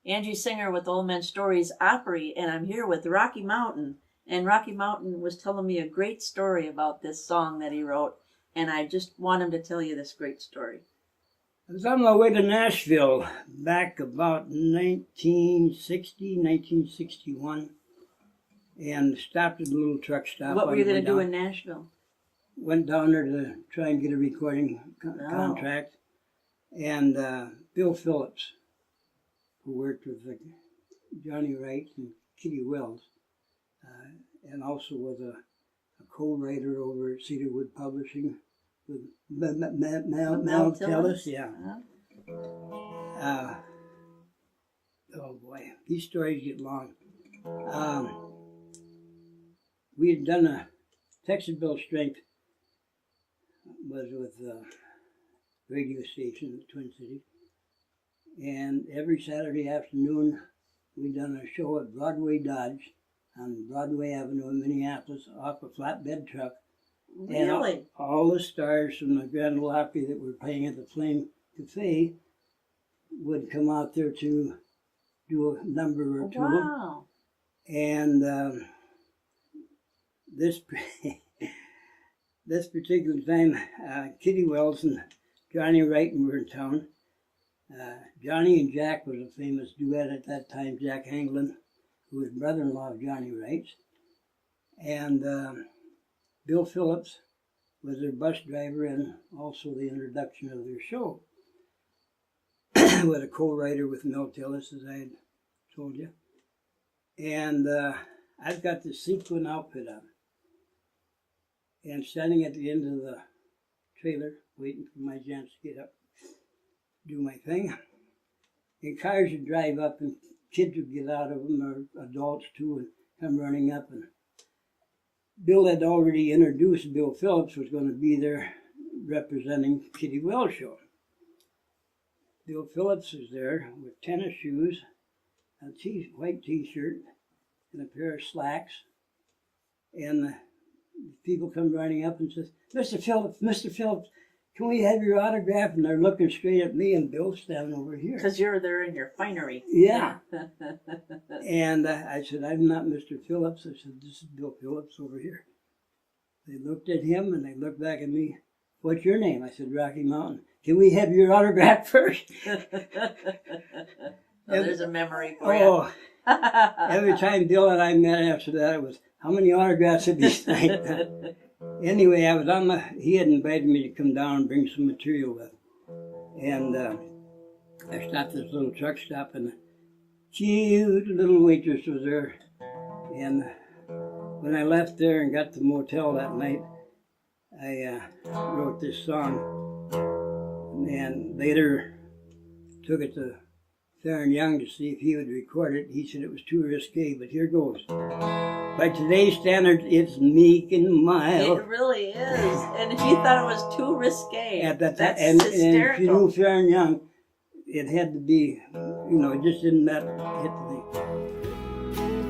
Angie Senger with OMS Opry, and I'm here with Rocky Mountain. And Rocky Mountain was telling me a great story about this song that he wrote, and I just want him to tell you this great story. I was on my way to Nashville back about 1960, 1961, and stopped at a little truck stop. What were you going to do in Nashville? Went down there to try and get a recording contract. And Bill Phillips, who worked with Johnny Wright and Kitty Wells, and also was a co-writer over at Cedarwood Publishing with Mel Tellis. Yeah. Oh boy, these stories get long. We had done a Texas Bill Strength was with radio station in the Twin Cities, and every Saturday afternoon we done a show at Broadway Dodge on Broadway Avenue in Minneapolis off a flatbed truck. Really? And all the stars from the Grand Ole Opry that were playing at the Flame Cafe would come out there to do a number or two. Wow. And this particular time, Kitty Wells and Johnny Wright were in town. Johnny and Jack was a famous duet at that time, Jack Hanglin, who was brother-in-law of Johnny Wright's. And Bill Phillips was their bus driver and also the introduction of their show. With a co-writer with Mel Tillis, as I had told you. And I've got the sequin outfit on. And standing at the end of the trailer, waiting for my chance to get up, do my thing. And cars would drive up and kids would get out of them, or adults too, and come running up. And Bill had already introduced Bill Phillips, was going to be there representing Kitty Wells' show. Bill Phillips was there with tennis shoes, a white t-shirt, and a pair of slacks. And the people come running up and says, Mr. Phillips, can we have your autograph? And they're looking straight at me, and Bill's standing over here. Because you're there in your finery. Yeah. And I said, I'm not Mr. Phillips. I said, this is Bill Phillips over here. They looked at him, and they looked back at me. What's your name? I said, Rocky Mountain. Can we have your autograph first? There's a memory for you. Every time Bill and I met after that, it was, how many autographs have you signed? Anyway, I was he had invited me to come down and bring some material with. And I stopped at this little truck stop, and a cute little waitress was there. And when I left there and got to the motel that night, I wrote this song. And later took it to Fair and Young to see if he would record it. He said it was too risque, but here goes. By today's standards, it's meek and mild. It really is. And if you thought it was too risque, at that that's time, and hysterical. if you knew Fair and Young, it had to be, it just didn't hit the thing.